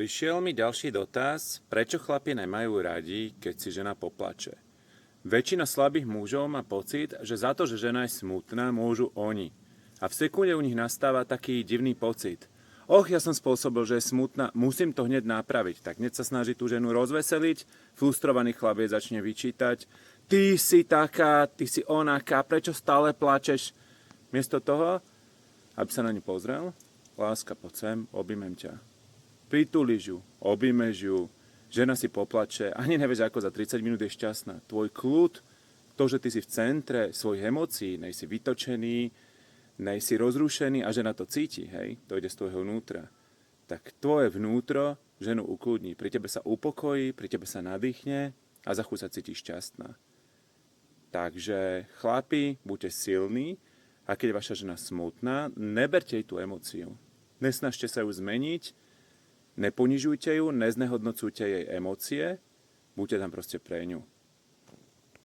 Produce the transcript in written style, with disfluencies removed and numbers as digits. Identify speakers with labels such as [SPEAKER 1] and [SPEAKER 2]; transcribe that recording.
[SPEAKER 1] Prišiel mi ďalší dotaz, prečo chlapi nemajú radi, keď si žena poplače. Väčšina slabých mužov má pocit, že za to, že žena je smutná, môžu oni. A v sekunde u nich nastáva taký divný pocit. Ja som spôsobil, že je smutná, musím to hneď napraviť. Tak hneď sa snaží tú ženu rozveseliť, frustrovaný chlap jej začne vyčítať. Ty si taká, ty si onaká, prečo stále plačeš? Miesto toho, aby sa na ňu pozrel, láska, poď sem, objímem ťa. Pritulíš ju, objímeš ju, žena si poplače, ani nevieš, ako za 30 minút je šťastná. Tvoj kľud, to, že ty si v centre svojich emócií, nejsi vytočený, nejsi rozrušený a žena to cíti, hej, to ide z tvojho vnútra. Tak tvoje vnútro ženu ukludní, pri tebe sa upokojí, pri tebe sa nadýchne a za chuť sa cíti šťastná. Takže chlapi, buďte silní a keď je vaša žena smutná, neberte jej tú emóciu. Nesnažte sa ju zmeniť, neponižujte ju, neznehodnocujte jej emócie, buďte tam proste pre ňu.